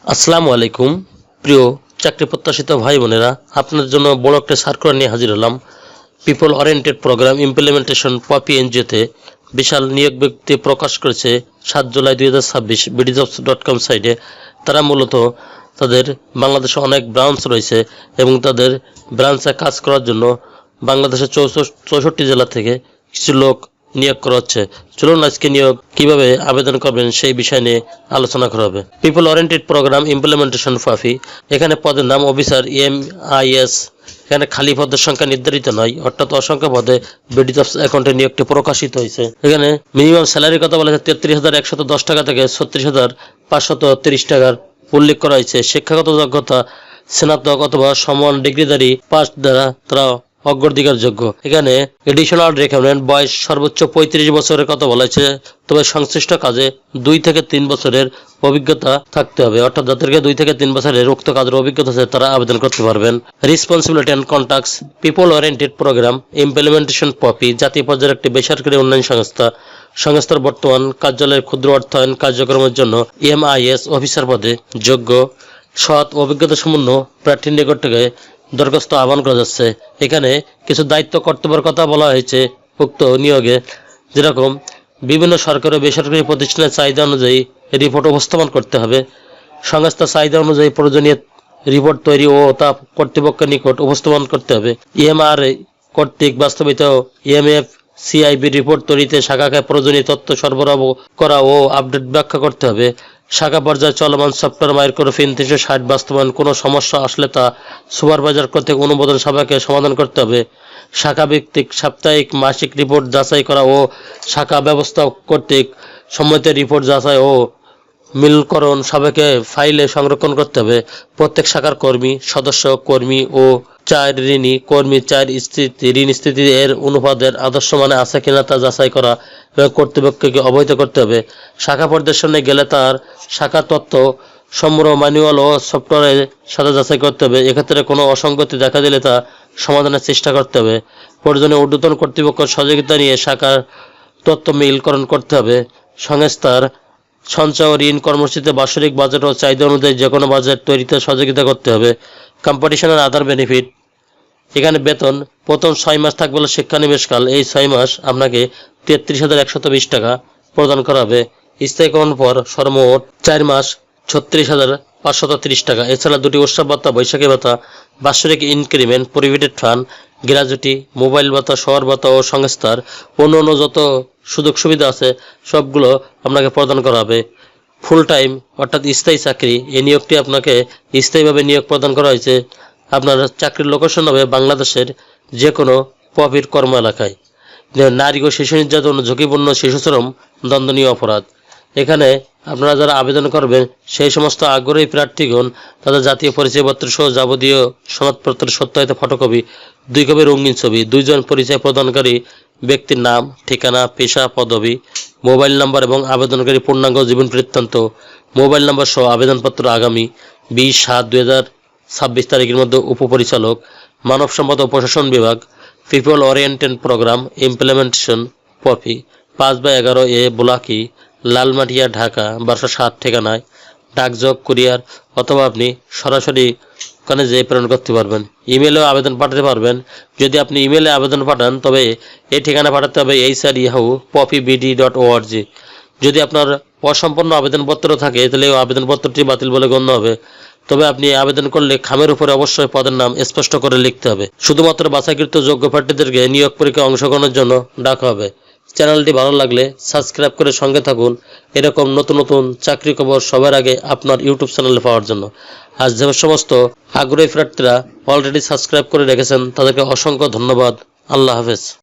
আসসালামু আলাইকুম প্রিয় চাকরি প্রত্যাশিত ভাই বোনেরা, আপনাদের জন্য বড় একটা সার্কুলার নিয়ে হাজির হলাম। People oriented program implementation POPI এনজিওতে বিশাল নিয়োগ বিজ্ঞপ্তি প্রকাশ করেছে 7 জুলাই 2026 bdjobs.com সাইটে। তারা মূলত তাদের বাংলাদেশে অনেক ব্রাঞ্চ রয়েছে এবং তাদের ব্রাঞ্চে কাজ করার জন্য বাংলাদেশের 64 জেলা থেকে কিছু লোক নিয়োগ করা হচ্ছে। চলুন আজকে নিয়োগ কিভাবে আবেদন করবেন সেই বিষয় নিয়ে আলোচনা করা হবে। People oriented program implementation POPI, এখানে পদের নাম অফিসার MIS। এখানে খালি পদের সংখ্যা নির্ধারিত নয়, অর্থাৎ অসংখ্য পদে বিডিজবস অ্যাকাউন্টে নিয়োগটি প্রকাশিত হয়েছে। এখানে মিনিমাম স্যালারির কথা বলা হয়েছে 33,110 টাকা থেকে 36,530 টাকার উল্লেখ করা হয়েছে। শিক্ষাগত যোগ্যতা স্নাতক অথবা সমান ডিগ্রিধারী পাস দ্বারা তারা অগ্রাধিকার যোগ্য। এখানে এডিশনাল রিকোয়ারমেন্ট বয়স সর্বোচ্চ 35 বছরের কথা বলা হয়েছে, তবে সংশ্লিষ্ট কাজে 2 থেকে 3 বছরের অভিজ্ঞতা থাকতে হবে, অর্থাৎ যাদেরকে 2 থেকে 3 বছরের উক্ত কাজের অভিজ্ঞতা আছে তারা আবেদন করতে পারবেন। Responsibility and contacts people oriented program implementation POPI জাতীয় পর্যায়ের একটি বেসরকারি উন্নয়ন সংস্থা। সংস্থার বর্তমান কার্যালয়ের ক্ষুদ্র অর্থায়ন কার্যক্রমের জন্য MIS অফিসার পদে যোগ্য সৎ অভিজ্ঞতা সম্পন্ন প্রার্থীর নিকট থেকে দরখাস্ত আহ্বান করা যাচ্ছে। এখানে কিছু দায়িত্ব কর্তব্যের কথা বলা হয়েছে উক্ত নিয়োগে, যেরকম বিভিন্ন সরকারি ও বেসরকারি প্রতিষ্ঠানের চাহিদা অনুযায়ী রিপোর্ট উপস্থাপন করতে হবে। সংস্থার চাহিদা অনুযায়ী প্রয়োজনীয় রিপোর্ট তৈরি ও তা কর্তৃপক্ষের নিকট উপস্থাপন করতে হবে। EMRA কর্তৃক বাস্তবিত MFCIB রিপোর্ট তৈরিতে শাখাকে প্রয়োজনীয় তথ্য সরবরাহ করা ও আপডেট ব্যাখ্যা করতে হবে। শাখা পর্যায়ে চলমান সফটওয়্যার মাইক্রোফিন 360 বাস্তবায়ন কোনো সমস্যা আসলে তা সুপারভাইজার কর্তৃক অনুমোদন সভাকে সমাধান করতে হবে। শাখা ভিত্তিক সাপ্তাহিক মাসিক রিপোর্ট যাচাই করা ও শাখা ব্যবস্থা কর্তৃক সম্মত রিপোর্ট যাচাই ও মিলকরণ সভাকে ফাইলে সংরক্ষণ করতে হবে। প্রত্যেক শাখার কর্মী সদস্য কর্মী ও 4 ঋণী কর্মী 4 ঋণ স্থিতি এর অনুপাতের আদর্শ মানে আছে কিনা তা যাচাই করা এবং কর্তৃপক্ষকে অবহিত করতে হবে। শাখা পরিদর্শনে গেলে তার শাখা তথ্য সংগ্রহ ম্যানুয়াল ও সফটওয়্যারের সাথে যাচাই করতে হবে। এক্ষেত্রে কোনো অসঙ্গতি দেখা দিলে তা সমাধানের চেষ্টা করতে হবে। প্রয়োজনে ঊর্ধ্বতন কর্তৃপক্ষের সহযোগিতা নিয়ে শাখার তথ্য মিলকরণ করতে হবে। সংস্থার সঞ্চয় ও ঋণ কর্মসূচিতে বাৎসরিক বাজেট ও চাহিদা অনুযায়ী যে কোনো বাজেট তৈরিতে সহযোগিতা করতে হবে। কম্পিটিশনের আদার বেনিফিট, এখানে বেতন প্রথম 6 মাস থাকবে শিক্ষানিবেশকাল। এই 6 মাস আপনাকে 33,120 টাকা প্রদান করা হবে। স্থায়ীকরণ পর সর্বমোট 4 মাস 36,530 টাকা। এছাড়া 2টি উৎসব ভাতা, বৈশাখী ভাতা, বাৎসরিক increment, provident fund, gratuity, mobile ভাতা, শহর ভাতা ও সংস্থার অন্য যত সুযোগ সুবিধা আছে সবগুলো আপনাকে প্রদান করা হবে। ফুল টাইম অর্থাৎ স্থায়ী চাকরি, এই নিয়োগটি আপনাকে স্থায়ীভাবে নিয়োগ প্রদান করা হয়েছে। আপনার চাকরির লোকেশন হবে বাংলাদেশের যে কোনো পপির কর্ম এলাকায়। নারী ও শিশু নির্যাতন ঝুঁকিপূর্ণ শিশুশ্রম দণ্ডনীয় অপরাধ। এখানে আপনারা যারা আবেদন করবেন সেই সমস্ত আগ্রহী প্রার্থীগণ তাদের জাতীয় পরিচয়পত্র সহ যাবতীয় সনদপত্রের সত্যায়িত ফটোকপি, 2 কপি রঙিন ছবি, 2 জন পরিচয় প্রদানকারী ব্যক্তির নাম, ঠিকানা, পেশা, পদবি, মোবাইল নাম্বার এবং আবেদনকারী পূর্ণাঙ্গ জীবন বৃত্তান্ত, মোবাইল নাম্বার সহ আবেদনপত্র আগামী 20/7/2026 তারিখের মধ্যে উপপরিচালক, মানব সম্পদ ও প্রশাসন বিভাগ, people oriented program implementation POPI, 5/11 বুলাকি, লালমাটিয়া, ঢাকা 1207 ঠিকানায় ডাকযোগ, কুরিয়ার অথবা আপনি সরাসরি ওখানে যেয়ে প্রেরণ করতে পারবেন। ইমেলেও আবেদন পাঠাতে পারবেন। যদি আপনি ইমেলে আবেদন পাঠান তবে এই ঠিকানা পাঠাতে হবে hr@popbd.org। যদি আপনার অসম্পূর্ণ আবেদনপত্র থাকে তাহলে আবেদনপত্রটি বাতিল বলে গণ্য হবে। তবে আপনি আবেদন করলে খামের উপরে অবশ্যই পদের নাম স্পষ্ট করে লিখতে হবে। শুধুমাত্র বাছাইকৃত যোগ্য প্রার্থীদেরকে নিয়োগ পরীক্ষায় অংশগ্রহণের জন্য ডাকা হবে। চ্যানেলটি ভালো লাগলে সাবস্ক্রাইব করে সঙ্গে থাকুন এরকম নতুন নতুন চাকরি খবর সবার আগে আপনার ইউটিউব চ্যানেলে পাওয়ার জন্য। আজ যে সমস্ত আগ্রহী প্রার্থীরা অলরেডি সাবস্ক্রাইব করে রেখেছেন তাদেরকে অসংখ্য ধন্যবাদ। আল্লাহ হাফেজ।